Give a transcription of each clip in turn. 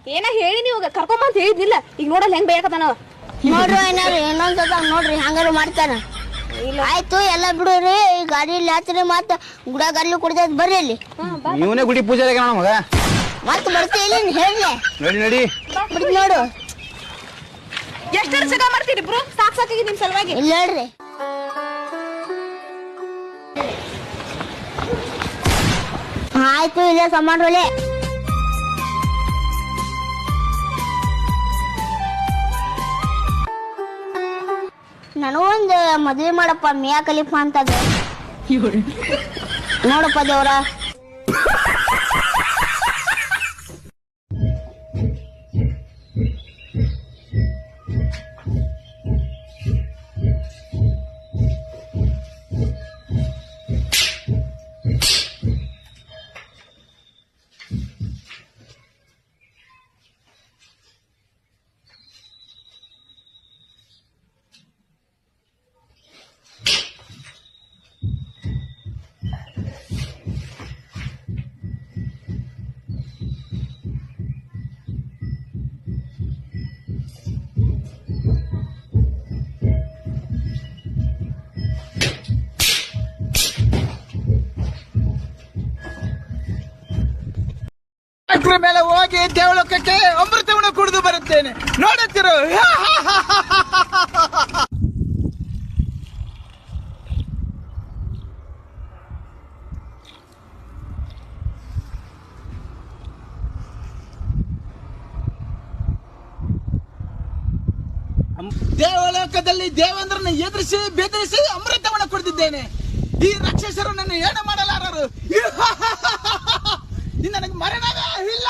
ಏನ ಹೇಳಿ ನೀವು ಕರ್ಕೊಂಬಂತ ಹೇಳಿದ್ನಿಲ್ಲ ಈಗ ನೋಡಲ್ಲ ಹೆಂಗ್ ಬೇಕತಾನ ನೋಡ್ರಿ ಏನಾರು ಇನ್ನೊಂದ್ಸತ ನೋಡ್ರಿ ಹಂಗಾರು ಮಾಡ್ತಾನ. ಆಯ್ತು ಎಲ್ಲ ಬಿಡ್ರಿ ಗಾಡಿ ಯಾತ್ರೆ ಮತ್ತ ಗುಡಾಗಲ್ಲಿ ಕುಡ್ದೈತ್ ಬರ್ರಿ ಅಲ್ಲಿ. ಇವನೇ ಗುಡಿ ಪೂಜೆ ಮಗ ಮತ್ ಬರ್ತೀವಿ ಹೇಳಿ ನಡಿ ನಡಿ ಬಿಡ್ ನೋಡು. ಎಷ್ಟರ ಸಗ ಮಾಡ್ತೀರಿ ಇಬ್ರು ಸಾಕ್ ಸಾಕಾಗಿ ನಿಮ್ ಸಲುವಾಗಿ. ಇಲ್ಲ ಹೇಳ್ರಿ ಆಯ್ತು ಇಲ್ಲ ಸಮಾಡ್ರೊಲೆ. ನನಗೊಂದು ಮದ್ವೆ ಮಾಡಪ್ಪ ಮಿಯಾ ಖಲೀಫಾ ಅಂತದ ನೋಡಪ್ಪ ದೇವ್ರ. ಮೇಲೆ ಹೋಗಿ ದೇವಲೋಕಕ್ಕೆ ಅಮೃತವನ್ನು ಕುಡಿದು ಬರುತ್ತೇನೆ ನೋಡುತ್ತಿರು. ದೇವಲೋಕದಲ್ಲಿ ದೇವೇಂದ್ರನ ಎದುರಿಸಿ ಬೆದರಿಸಿ ಅಮೃತವನ್ನು ಕುಡಿದಿದ್ದೇನೆ. ಈ ರಾಕ್ಷಸರು ನನ್ನ ಏನು ಮಾಡಲಾರರು. ನನಗೆ ಮರಣವೇ ಇಲ್ಲ.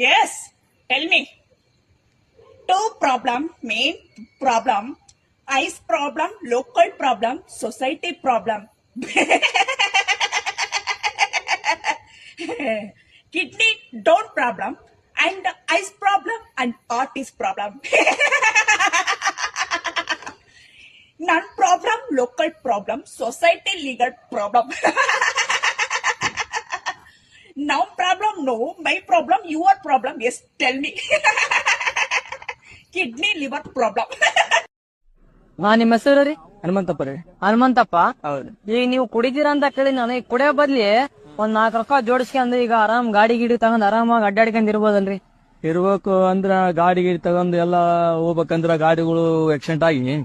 Yes, tell me. Two problem, main problem, ice problem, local problem, society problem. Kidney don't problem and ice problem and artist problem. Non problem, local problem, society legal problem. Now problem, no. My problem, your problem. Yes, tell me. Kidney, liver problem. ನಿಮ್ಮ ಹೆಸರು ರೀ? ಹನುಮಂತಪ್ಪ ರೀ. ಹನುಮಂತಪ್ಪ. ಹೌದು. ಈಗ ನೀವು ಕುಡಿತೀರಾ ಅಂತ ಕೇಳಿ ನಾನು ಈಗ ಕುಡಿಯೋ ಬದ್ಲಿ ಒಂದ್ 4 ರೊಕ್ಕ ಜೋಡಿಸ್ಕೊಂಡ್ ಈಗ ಆರಾಮ್ ಗಾಡಿ ಗಿಡಿ ತಗೊಂಡ್ ಆರಾಮಾಗಿ ಅಡ್ಡಾಡ್ಕೊಂಡ್ ಇರ್ಬೋದಲ್ರಿ? ಇರ್ಬೇಕು ಅಂದ್ರ ಗಾಡಿ ಗಿಡಿ ತಗೊಂಡ್ ಎಲ್ಲಾ ಹೋಗ್ಬೇಕಂದ್ರ ಗಾಡಿಗಳು ಆಕ್ಸಿಡೆಂಟ್ ಆಗಿ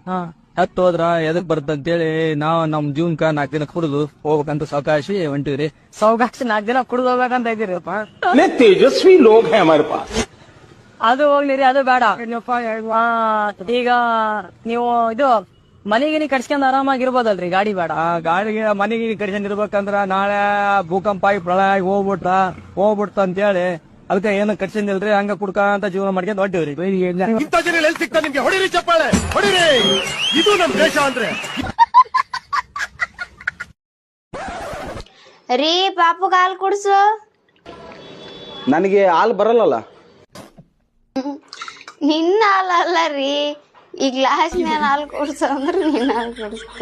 ಹತ್ತು ಹೋದ್ರ ಎದಕ್ ಬರ್ತಂತೇಳಿ ನಾವ್ ನಮ್ ಜೀವನ್ಕ 4 ದಿನ ಕುಡಿದು ಹೋಗ್ಬೇಕಂತ ಸಾವಕಾಶಿ ಹೊಂಟಿವ್ರಿ. ಸಾವಕಾಶ 4 ದಿನ ಕುಡಿದು ಹೋಗ್ಬೇಕಂತ ಇದ್ದೀರಪ್ಪ. ತೇಜಸ್ವಿ ಲೋಗ್ ಹೈ ಹಮಾರೆ ಪಾಸ್. ಅದು ಹೋಗ್ಲಿರಿ, ಅದು ಬೇಡ. ಈಗ ನೀವು ಇದು ಮನೆಗಿನಿ ಕಟ್ಸ್ಕೊಂಡ್ ಆರಾಮಾಗಿರ್ಬೋದಲ್ರಿ, ಗಾಡಿ ಬೇಡ. ಗಾಡಿಗೆ ಮನೆಗೆ ಕಡಿಸ್ಕೊಂಡ್ ಇರ್ಬೇಕಂದ್ರ ನಾಳೆ ಭೂಕಂಪ ಆಗಿ ಪ್ರಳಯ ಆಗಿ ಹೋಗ್ಬಿಡ್ತ ಅಂತೇಳಿ ಅದಕ್ಕೆ ಏನು ಕಟ್ಸಿಲ್ರಿ, ಹಂಗ ಕುಡ್ಕಂತ ಜೀವನ ಮಾಡ್ಕೊಂಡ್ ಹೊಂಟಿವ್ರಿ. ಇಂಥ ಜನ ಎಲ್ಲಿ ಸಿಗ್ತಾ ನಿಮ್ಗೆ? ಹೊಡಿರಿ ಚಪ್ಪಾಳೆ ಹೊಡಿರಿ. ಇದು ನಮ್ ದೇಶ ಅಂದ್ರೆ. ರೀ ಪಾಪು ಹಾಲು ಕುಡ್ಸು. ನನಗೆ ಹಾಲು ಬರಲ್ಲ. ನಿನ್ನ ಹಾಲು ಅಲ್ಲ ರೀ, ಈ ಗ್ಲಾಸ್ ಮೇಲೆ ಹಾಲು ಕುಡ್ಸು ಅಂದ್ರೆ ನಿನ್ನ ಹಾಲು ಕುಡಿಸ್ತ.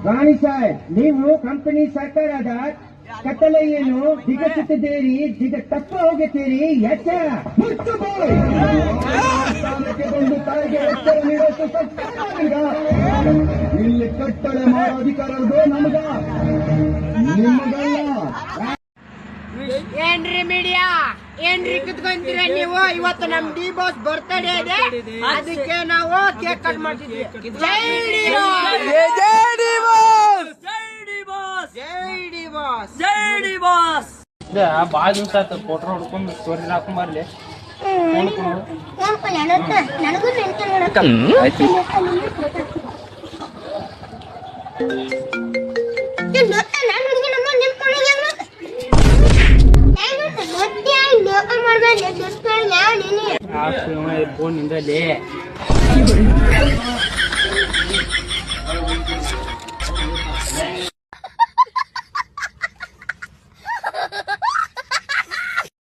ರಾಣಿ ಸಾಹೇಬ್, ನೀವು ಕಂಪನಿ ಸರ್ಕಾರದ ಕತ್ತಲೆಯನ್ನು ದಿಗಸುತ್ತಿದ್ದೀರಿ, ತಪ್ಪ ಹೋಗುತ್ತೀರಿ. ಎಚ್ಚರ ಬಂದು ತಾಯಿಗೆ ಎಚ್ಚರ ನೀಡುವಷ್ಟು ಸರ್ಕಾರ ಇಲ್ಲಿ ಕಟ್ಟಳೆ ಮಾಡೋ ಅಧಿಕಾರದ್ದು ನಮಗ, ನಿಮಗಲ್ಲ. ಏನ್ರಿ ಮೀಡಿಯಾ, ಏನ್ರಿ ಕಿತ್ಕೊಂತೀರ ನೀವು? ಇವತ್ತು ನಮ್ ಡಿ ಬಾಸ್ ಬರ್ತಡೇ ಇದೆ, ಅದಕ್ಕೆ ನಾವು ಕೇಕ್ ಕಟ್ ಮಾಡ್ತಿದ್ವಿ. ಜೈ ಡಿ ಬಾಸ್, ಜೈ ಡಿ ಬಾಸ್, ಜೈ ಡಿ ಬಾಸ್, ಜೈ ಡಿ ಬಾಸ್. ಬಾಳ ದಿವಸ ಆಯ್ತು ಫೋಟೋ ಹೊಡ್ಕೊಂಡು ಸ್ಟೋರಿ ಹಾಕೊಂಡ್ ಬರ್ಲಿ. ನನಗೂ ಫೋನ್ ನಿಂದಲ್ಲಿ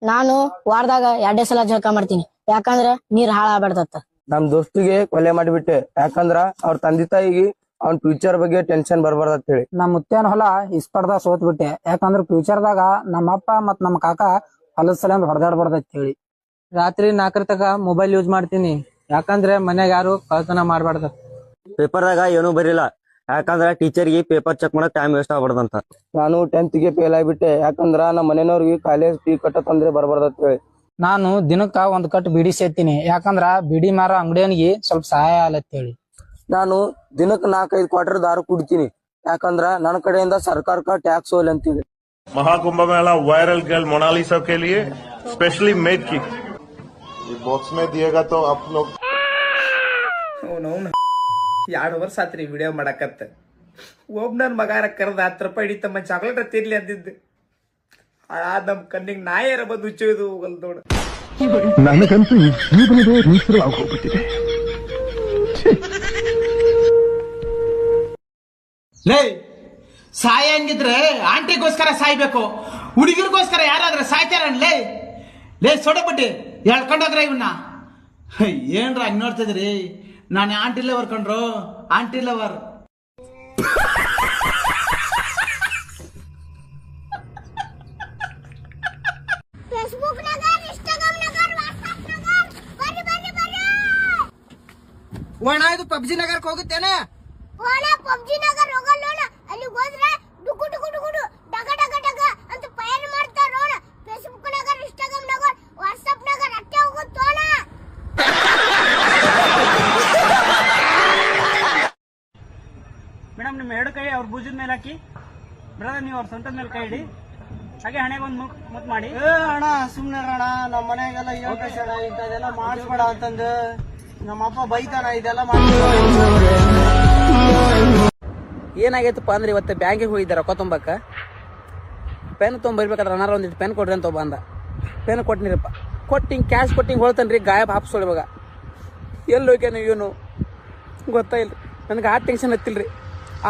ನಾನು ವಾರದಾಗ 2 ಸಲ ಜಳಕ ಮಾಡ್ತೀನಿ, ಯಾಕಂದ್ರ ನೀರ್ ಹಾಳಾಗ್ಬಾರ್ದತ್ತ. ನಮ್ ದೋಸ್ತಿಗೆ ಕೊಲೆ ಮಾಡಿಬಿಟ್ಟೆ. ಯಾಕಂದ್ರ ಅವ್ರ ತಂದೆ ತಾಯಿಗೆ ಅವ್ನ ಫ್ಯೂಚರ್ ಬಗ್ಗೆ ಟೆನ್ಷನ್ ಬರ್ಬಾರ್ದ ಅಂತ ಹೇಳಿ. ನಮ್ ಮುತ್ಯಾನ ಹೊಲ ಇಸ್ಪರ್ದಾಗ ಸೋತ್ ಬಿಟ್ಟೆ. ಯಾಕಂದ್ರ ಫ್ಯೂಚರ್ದಾಗ ನಮ್ಮ ಅಪ್ಪ ಮತ್ ನಮ್ಮ ಕಾಕ ಹೊಲದ ಸಲ ಹೊಡೆದಾಡ್ಬಾರ್ದ ಅಂತ ಹೇಳಿ. ರಾತ್ರಿ 4 ತಕ ಮೊಬೈಲ್ ಯೂಸ್ ಮಾಡ್ತೀನಿ. ಯಾಕಂದ್ರೆ ಮನ್ಯಾಗ ಯಾರು ಕಳ್ತನ ಮಾಡ್ಬಾರ್ದ. ಪೇಪರ್ದಾಗ ಏನೂ ಬರಿಲ್ಲ. ಯಾಕಂದ್ರ ಟೀಚರ್ಗೆ ಪೇಪರ್ ಚೆಕ್ ಮಾಡಕ್ ಟೈಮ್ ವೇಸ್ಟ್ ಆಗ್ಬಾರ್ದಂತ. ನಾನು 10th ಗೆ ಫೇಲ್ ಆಗ್ಬಿಟ್ಟೆ. ಯಾಕಂದ್ರ ನಮ್ಮ ಮನೆಯವ್ರಿಗೆ ಕಾಲೇಜ್ ಫೀ ಕಟ್ಟತ್ತಂದ್ರೆ ಬರ್ಬಾರ್ದ ಅಂತ ಹೇಳಿ. ನಾನು ದಿನಕ್ಕ 1 ಕಟ್ ಬಿಡಿ ಸೇತೀನಿ. ಯಾಕಂದ್ರ ಬಿಡಿ ಮಾರ ಅಂಗಡಿಯನಿಗೆ ಸ್ವಲ್ಪ ಸಹಾಯ ಆಲತ್ತೇಳಿ. ನಾನು ದಿನಕ್ಕೆ 4-5 ಕ್ವಾರ್ಟರ್ ದಾರು ಕುಡಿತೀನಿ. ಯಾಕಂದ್ರ ನನ್ನ ಕಡೆಯಿಂದ ಸರ್ಕಾರಕ್ಕ ಟ್ಯಾಕ್ಸ್ ಹೋಲ್ ಅಂತೀವಿ. महाकुंभ मेला वायरल गर्ल मोनालिसा के लिए स्पेशली मेड की बॉक्स में दिएगा तो आप लोग 2 ವರ್ಷ ಆತ್ರಿ ವಿಡಿಯೋ ಮಾಡಕತ್ತ. ನನ್ ಮಗಾರ ಕರೆದ 10 ರೂಪಾಯಿ ಹಿಡಿತಮ್ಮ ಚಾಕ್ಲೇಟ್ ತಿರ್ಲಿ ಅಂದಿದ್ದು. ನಮ್ ಕಣ್ಣಿಗೆ ನಾಯರ ಬಂದು ಹುಚ್ಚೋದು ಹೋಗಲ್ ನೋಡ. ನನಗಂತೂ ಈ ಜೀವನವೇ ಬೇಸರ ಆಗೋಗ್ಬಿಟ್ಟಿದೆ. ಲೇ ಸಾಯಂಗಿದ್ರೆ ಆಂಟಿಗೋಸ್ಕರ ಸಾಯ್ಬೇಕು, ಹುಡುಗಿರ್ಗೋಸ್ಕರ ಯಾರಾದ್ರೆ ಸಾಯ್ತಾರನ್ಲೇ. ಲೇ ಸೊಡಪಟ್ಟಿ ಹೇಳ್ಕೊಂಡೋಗ್ರ ಇವನ್ನ. ಏನ್ರ ಹಂಗ್ ನೋಡ್ತಿದ್ರಿ? ನಾನು ಆಂಟಿ ಲವರ್ ಕಂಡ್ರು, ಆಂಟಿ ಲವರ್. ಒಣ ಇದು ಪಬ್ಜಿ ನಗರಕ್ಕೆ ಹೋಗುತ್ತೇನೆ. ಪಬ್ಜಿ ನಗರ್ ಹೋಗಲ್ಲ. ಅಲ್ಲಿ ಹೋದ್ರೆ ಡುಗು ಡುಗು ಡುಗು ಡಗ ಡಗ ಡಗ ಅಂತ ಫೈರ್ ಮಾಡ್ತಾರ. Facebook Nagar, Instagram Nagar, WhatsApp Nagar ಅಟ್ಟೆ ಹೋಗುತ್ತೋಣ. ಮೇಡಮ್ ನಿಮ್ಮ 2 ಕೈ ಅವ್ರ ಭುಜದ ಮೇಲೆ ಹಾಕಿ. ಬ್ರದರ್ ನೀವು ಅವ್ರ ಸೊಂಟದ ಮೇಲೆ ಕೈ ಇಡಿ. ಹಾಗೆ ಹಣೆಗೆ ಒಂದು ಮುತ್ತು ಮಾಡಿ. ಅಣ್ಣ ಸುಮ್ನೆ ಅಣ್ಣ, ನಮ್ಮ ಮನೆಗೆಲ್ಲ ಹೇಳ್ಕಣ ಇಂಥದೆಲ್ಲ ಮಾಡಿಸ್ಬೇಡ ಅಂತಂದು. ನಮ್ಮಪ್ಪ ಬೈತಾನ ಇದೆಲ್ಲ ಏನಾಗೈತಪ್ಪ ಅಂದ್ರೆ ಇವತ್ತು ಬ್ಯಾಂಕಿಗೆ ಹೋಗಿದ್ದೆ ರೊಕ್ಕ ತುಂಬಕ್ಕ. ಪೆನ್ ತೊಗೊಂಬರ್ಬೇಕಾದ್ರೆ ಅನಾರ ಒಂದಿಟ್ಟು ಪೆನ್ ಕೊಡ್ರಿ ಅಂತ ಬಂದ. ಪೆನ್ ಕೊಟ್ಟಿನಿರಪ್ಪ. Coating cash coating ಹೊಳ್ತಾನ್ರಿ. ಗಾಯಬ್ ಹಾಪ್ಸೋಳಿ ಇವಾಗ ಎಲ್ಲಿ ಹೋಗ್ಯಾನ ಇವನು ಗೊತ್ತಾಯಿಲ್ಲ. ನನಗೆ ಆ ಟೆನ್ಷನ್ ಹತ್ತಿಲ್ರಿ.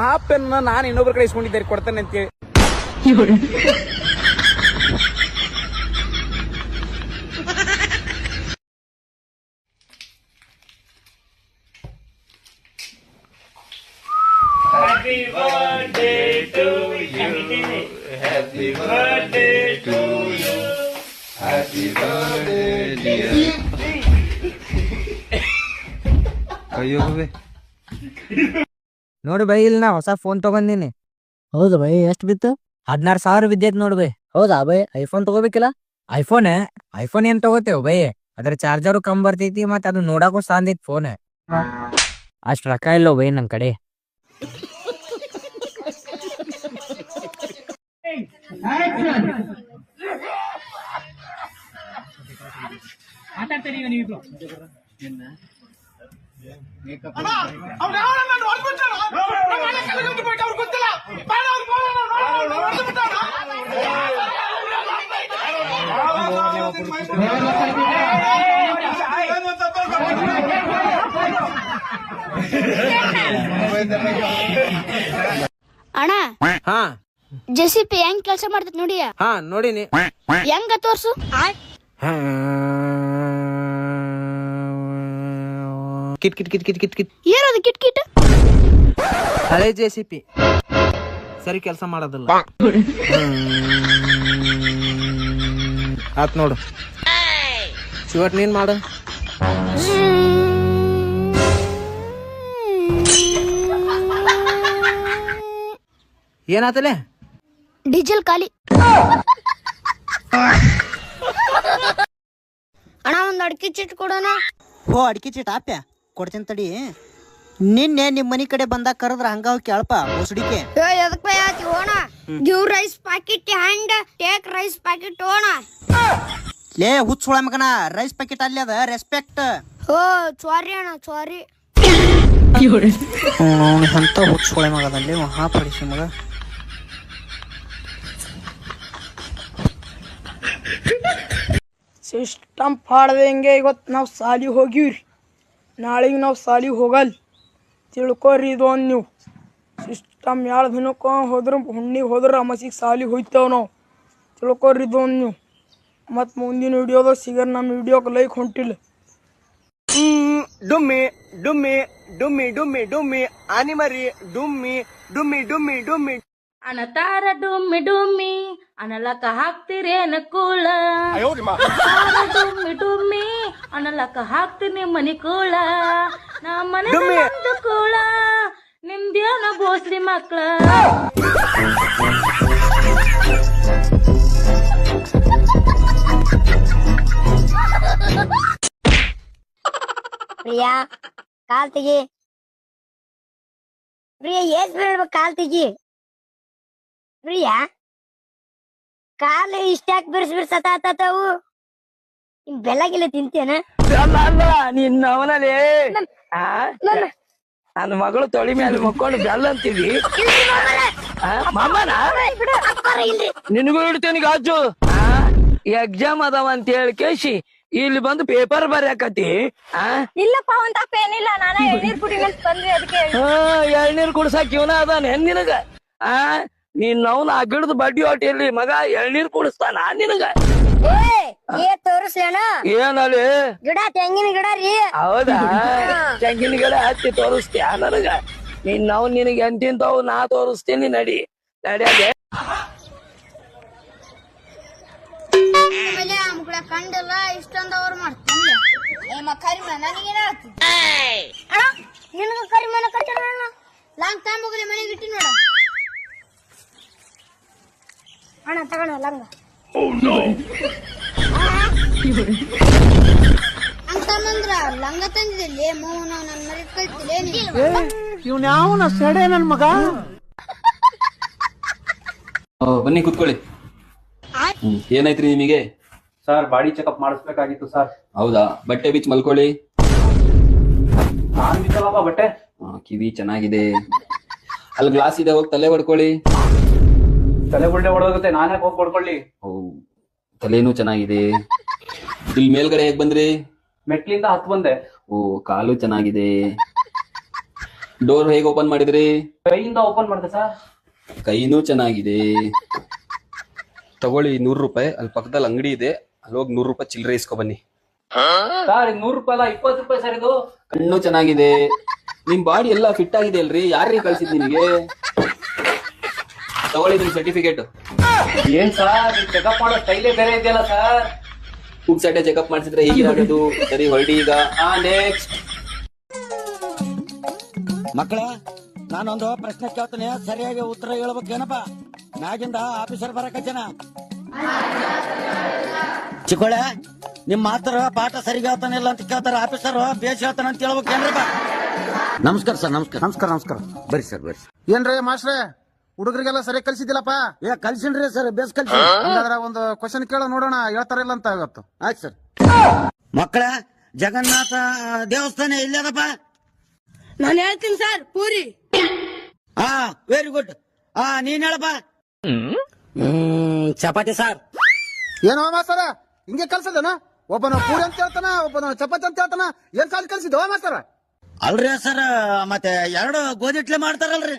ಆ ಪೆನ್ ನಾನು ಇನ್ನೊಬ್ರ ಕಡೆ ಇಸ್ಕೊಂಡಿದ್ದಾರೆ ಕೊಡ್ತಾನೆ ಅಂತೇಳಿ. Happy birthday to you. Happy birthday to you. Happy birthday dear. ಅಯ್ಯೋ ನೋಡಿ ಬೈ, ಇಲ್ಲಿ ನಾ ಹೊಸ ಫೋನ್ ತಗೊಂಡಿನಿ. ಹೌದು ಬೈ, ಎಷ್ಟು ಬಿತ್ತು? 16,000 ಬಿದ್ದೈತಿ ನೋಡಿ ಬೈ. ಹೌದಾ ಬೈ? ಐಫೋನ್ ತಗೋಬೇಕಿಲ್ಲ? ಐಫೋನ್ ಏನ್ ತಗೋತೇವ್ ಬೈ? ಅದ್ರ ಚಾರ್ಜರ್ ಕಮ್ ಬರ್ತೈತಿ, ಮತ್ತ ಅದು ನೋಡಾಕು ಸಾಂದೈತಿ ಫೋನ್. ಅಷ್ಟ್ ರೊಕ್ಕ ಇಲ್ಲೋ ಬೈ ನನ್ ಕಡೆ. ಮಾತಾಡ್ತೀರಿ ಈಗ ನೀವು. ಅಣ್ಣ ಹಾ ಜೆಸಿಪಿ ಹೆಂಗ್ ಕೆಲಸ ಮಾಡ್ತೈತಿ ನೋಡಿ. ಹಾ ನೋಡಿನಿ. ಹೆಂಗ ತೋರ್ಸು. Kit kit kit kit kit kit ಏನದು ಕಿಟ್ ಕಿಟ್? ಹಳೆ ಜೆಸಿಪಿ ಸರಿ ಕೆಲಸ ಮಾಡೋದಿಲ್ಲ. ಆತ್ ನೋಡು. ಇವತ್ತು ನೀನ್ ಮಾಡು. ಏನಾತಲೆ? ಡೀಸೆಲ್ ಖಾಲಿ. ಅಣ್ಣ ಒಂದ್ ಅಡಿಕೆ ಚೀಟ್ ಕೊಡೋಣ. ಹೋ ಅಡಿಕೆ ಚೀಟ್ ಆಪ್ಯ ಕೊಡ್ತೀನಿ ತಡಿ. ನಿನ್ನೆ ನಿಮ್ ಮನಿ ಕಡೆ ಬಂದಾಗ ಕರೆದ್ರ ಹಂಗ ಹೋಗಿ ಕೇಳಪ್ಪ ಮುಸುಡಿಕೆ. ಎದಕ್ ಆತಿ ಹೋಣ. Give rice packet hand take rice packet ಹೋಣ. ಲೇ ಹುಚ್ಚುಳ ಮಗನ, ರೈಸ್ ಪ್ಯಾಕೆಟ್ ಅಲ್ಲಿ ಅದ ರೆಸ್ಪೆಕ್ಟ್. ಓ ಸಾರಿ ಅಣ್ಣ ಸಾರಿ. ಅಂತ ಹುಚ್ಚುಳ ಮಗದಲ್ಲಿ ಮಹಾಪಡಿಸಿ ಮಗ. ಸಿಸ್ಟಮ್ ಪಾಡ್ದಂಗೆ ಇವತ್ತು ನಾವು ಸಾಲಿ ಹೋಗಿವ್ರಿ. ನಾಳೆಗೆ ನಾವು ಸಾಲಿಗೆ ಹೋಗಲ್ಲ. ತಿಳ್ಕೊರಿ ಇದು ಒಂದು ನೀವು. ಸಿಸ್ಟಮ್ 2 ದಿನಕ್ಕೆ ಹೋದ್ರೆ ಹುಣ್ಣಿಗೆ ಹೋದ್ರೆ ಅಮಾಸಿಗೆ ಸಾಲಿಗೆ ಹೋಯ್ತೇವೆ ನಾವು. ತಿಳ್ಕೊರಿ ಇದು ಒಂದು ನೀವು. ಮತ್ತು ಮುಂದಿನ ವಿಡಿಯೋದಾಗ ಸಿಗರ್ ನಮ್ಮ ವಿಡಿಯೋಕ್ಕೆ ಲೈಕ್ ಹೊಂಟಿಲ್ಲ. ಡುಮ್ಮಿ ಡುಮ್ಮಿ ಡುಮ್ಮಿ ಡುಮ್ಮಿ ಡುಮ್ಮಿ ಆನಿಮರಿ ಡುಮ್ಮಿ ಡುಮ್ಮಿ ಡುಮ್ಮಿ ಡುಮ್ಮಿ ಅನತಾರ ಡುಮ್ಮಿ ಡುಮ್ಮಿ ಅನಲಕ ಹಾಕ್ತಿರೇನ ಕೂಳ ಡುಮ್ಮಿ ಡುಮ್ಮಿ ಅನಲಕ ಹಾಕ್ತೀನಿ ಮನಿ ಕೂಳ ನಾ ಮನೆ ಕೂಳ ನಿಮ್ದೇನ ಬೋಸ್ರಿ ಮಕ್ಳ. ಪ್ರಿಯಾ ಕಾಲ್ ತೆಗಿ. ಪ್ರಿಯಾ ಎಷ್ಟ್ ಬೀಳ್ಬೇಕು ಕಾಲ್ ತೆಗಿ. ಪ್ರಿಯಾ ಕಾಲು ಇಷ್ಟ್ಯಾಕ್ ಬಿರ್ಸತಾವು. ಬೆಳಗಿಲ್ಲ ತಿಂತೇನ? ಅಲ್ಲ ನಿನ್ನ ಅವನಲ್ಲಿ ನನ್ನ ಮಗಳು ತೊಳಿ ಮೇಲೆ ಮಕ್ಕೊಂಡು ಬೆಲ್ಲ ಅಂತೀವಿ. ಮಾಮನ ನಿನಗೂ ಇಡ್ತೇನೆ ಗಾಜು. ಎಕ್ಸಾಮ್ ಅದಾವ ಅಂತ ಹೇಳಿ ಕೇಸಿ ಇಲ್ಲಿ ಬಂದು ಪೇಪರ್ ಬರ್ಯಾಕತಿ. ಇಲ್ಲಪ್ಪ ಒಂದ್ ತಪ್ಪ ಏನಿಲ್ಲ, ನಾನ ಎಳ್ನೀರ್ ಕುಡಿಗಂತ ಬಂದ್ರಿ ಅದಕ್ಕೆ. ಎಳ್ನೀರ್ ಕುಡ್ಸಾಕ ಇವನ ಅದಾನ ನಿನಗ. ನೀನ್ ಅವ್ನ ಆ ಗಿಡದ ಬಡ್ಡಿ ಹೊಟ್ಟಿಯಲ್ಲಿ ಮಗ ಎಳ್ನೀರ್ ಕುಡಿಸ್ತಾನ ನಿನಗ. ತೋರಿಸ್ಲೇನ ಏನಲ್ಲಿ ಗಿಡ ತೆಂಗಿನ ಗಿಡ ರೀ. ಹೌದಾ? ತೆಂಗಿನ ಗಿಡ ಹತ್ತಿ ತೋರಿಸ್ತೀಯ ನನಗ? ನಾವು ನಿನಗೆ ಎಂತಿಂತವು ನಾ ತೋರಿಸ್ತೀನಿ. ನಡಿ ನಡಿಯಾಗೆ ಕಂಡಲ್ಲ ಇಷ್ಟೊಂದವ್ರು ಮಾಡ್ತೀನಿ. ನನಗೇನ ನಿನಗ ಕರಿಮನ ಕಟ್ಟ ಲಾಂಗ್ ಟೈಮ್ ಹೋಗಲಿ ಮನೆಗೆ ಇಟ್ಟಿ ನೋಡ. ಅಣ್ಣ ತಗೋಣ ಲಂಗ ಅಂತಂದ್ರ ಲಂಗ ತಂದಿದ್ದಲ್ಲಿ ಮೌನ ನನ್ ಮರಿ ಕಳ್ತಿಲೇ. ಇವ್ನ ಯಾವನ ಸೆಡೆ ನನ್ ಮಗ. ಬನ್ನಿ ಕುತ್ಕೊಳ್ಳಿ. ಏನಾಯ್ತ್ರಿ ನಿಮಗೆ? ಸರ್ ಬಾಡಿ ಚೆಕಪ್ ಮಾಡಿಸ್ಬೇಕಾಗಿತ್ತು ಸರ್. ಹೌದಾ? ಬಟ್ಟೆ ಬಿಚ್ಚಿ ಮಲ್ಕೊಳ್ಳಿ. ನಾನ್ ಬಿತ್ತಲ್ಲಪ್ಪ ಬಟ್ಟೆ. ಕಿವಿ ಚೆನ್ನಾಗಿದೆ. ಅಲ್ಲಿ ಗ್ಲಾಸ್ ಇದೆ, ಹೋಗಿ ತಲೆ ಹೊಡ್ಕೊಳ್ಳಿ. ತಲೆ ಗುಡ್ಡೆ ಹೊಡೋಗುತ್ತೆ, ನಾನೇ ಹೋಗಿ ಕೊಡ್ಕೊಳ್ಳಿ. ತಲೆನೂ ಚೆನ್ನಾಗಿದೆ. ಇಲ್ಲಿ ಮೇಲ್ಗಡೆ ಹೇಗ್ ಬಂದ್ರಿ? ಮೆಟ್ಲಿಂದ ಹತ್ತು ಬಂದೆ. ಓ, ಕಾಲು ಚೆನ್ನಾಗಿದೆ. ಡೋರ್ ಹೇಗೆ ಓಪನ್ ಮಾಡಿದ್ರಿ? ಕೈಯಿಂದ ಓಪನ್ ಮಾಡಿದೆ ಸರ್. ಕೈನೂ ಚೆನ್ನಾಗಿದೆ. ತಗೊಳ್ಳಿ 100 ರೂಪಾಯಿ. ಅಲ್ಲಿ ಪಕ್ಕದಲ್ಲಿ ಅಂಗಡಿ ಇದೆ, ಅಲ್ಲಿ ಹೋಗಿ 100 ರೂಪಾಯಿ ಚಿಲ್ಲರೆ ಇಸ್ಕೊ ಬನ್ನಿ. ಸರ್ 100 ರೂಪಾಯಿ ಅಲ್ಲ, 20 ರೂಪಾಯಿ ಸರ್ ಇದು. ಕಣ್ಣು ಚೆನ್ನಾಗಿದೆ. ನಿಮ್ ಬಾಡಿ ಎಲ್ಲ ಫಿಟ್ ಆಗಿದೆ ಅಲ್ರಿ? ಯಾರಿಗೆ ಕಳ್ಸಿದ್ ನಿಮಗೆ? ತಗೊಳ್ಳಿ ನಿಮ್ ಸರ್ಟಿಫಿಕೇಟ್. ಏನ್ ಸರ್ ಚೆಕಪ್ ಮಾಡೋ ಸ್ಟೈಲೇ ಬೇರೆ ಇದೆಯಲ್ಲ ಸರ್. ಕೂಗ್ಸಟ್ಟೆ ಚೆಕಪ್ ಮಾಡಿಸಿದ್ರೆ ಹೀಗಿರೋದು. ಸರಿ ಹೊರಡಿ ಈಗ. ನೆಕ್ಸ್ಟ್. ಮಕ್ಕಳ, ನಾನೊಂದು ಪ್ರಶ್ನೆ ಕೇಳ್ತೇನೆ, ಸರಿಯಾಗಿ ಉತ್ತರ ಹೇಳ್ಬೇಕೇನಪ್ಪ? ಮ್ಯಾಗಿಂದ ಆಫೀಸರ್ ಬರಕಜ್ಜನ. ಚಿಕ್ಕೋಳೆ, ನಿಮ್ ಮಾತ್ರ ಪಾಠ ಸರಿಗೆ ಹೇಳ್ತಾನಿಲ್ಲ ಅಂತ ಕೇಳ್ತಾರ. ಆಫೀಸರ್ ಬೇಸ್ ಹೇಳ್ತಾನ ಅಂತ ಹೇಳ್ಬೇಕೇನ್ರಪ್ಪ? ನಮಸ್ಕಾರ ಸರ್. ನಮಸ್ಕಾರ. ಬರ್ರಿ ಸರ್, ಬರ್ರಿ. ಏನ್ರಿ ಮಾಸ್ಟ್ರೆ, ಹುಡುಗರಿಗೆಲ್ಲ ಸರಿ ಕಲ್ಸಿದಿಲ್ಲಪ್ಪ? ಕಲ್ಸಿನ್ರಿ ಸರ್, ಬೇಸ್ ಕಲ್ಸಿ. ಒಂದು ಕ್ವಶನ್ ಕೇಳೋ ನೋಡೋಣ, ಹೇಳ್ತಾರ ಇಲ್ಲ ಅಂತ ಇವತ್ತು. ಆಯ್ತು ಸರ್. ಮಕ್ಕಳ, ಜಗನ್ನಾಥ ದೇವಸ್ಥಾನ ಇಲ್ಲದಪ್ಪ? ನಾನು ಹೇಳ್ತೀನಿ ಸರ್, ಪೂರಿ. Very good. ನೀನ್ ಹೇಳಪ್ಪ. ಚಪಾತಿ ಸರ್. ಏನೋ ಮಾಸ್ತರ ಹಿಂಗೆ ಕಲ್ಸದನ? ಒಬ್ಬನ ಪೂರಿ ಅಂತ ಹೇಳ್ತಾನ, ಒಬ್ಬನ ಚಪಾತಿ ಅಂತ ಹೇಳ್ತಾನ. ಏನ್ ಸಾಲಿ ಕಲ್ಸಿದ್ವ ಮಾಸ್ತರ? ಅಲ್ರಿ ಸರ್, ಮತ್ತೆ 2 ಗೋಧಿ ಇಡ್ಲಿ ಮಾಡ್ತಾರಲ್ರಿ.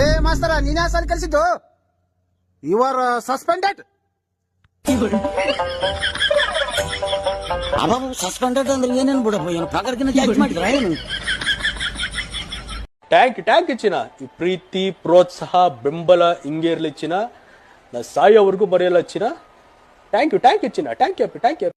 ಏ ಮಾಸ್ತರ, ನೀನ್ ಯಾವ ಸಾಲಿ ಕಲ್ಸಿದ್ದು? You are suspended. ಸಸ್ಪೆಂಡೆಡ್ ಅಂದ್ರೆ ಏನೇನು ಬಿಡಪ್ಪ? ಏನು ಪಗಾರಕ್ಕಿಂತ ಜಾಸ್ತಿ ಮಾಡಿದ್ರ ಏನು? ಟ್ಯಾಂಕ್ ಚಿನ್ನ. ಈ ಪ್ರೀತಿ, ಪ್ರೋತ್ಸಾಹ, ಬೆಂಬಲ ಹಿಂಗೆ ಇರ್ಲಿ ಚಿನ್ನ. ನಾ ಸಾಯೋವರೆಗೂ ಬರೆಯಲ್ಲ ಚಿನ್ನ. ಥ್ಯಾಂಕ್ ಯು ಚಿನ್ನ. Thank you.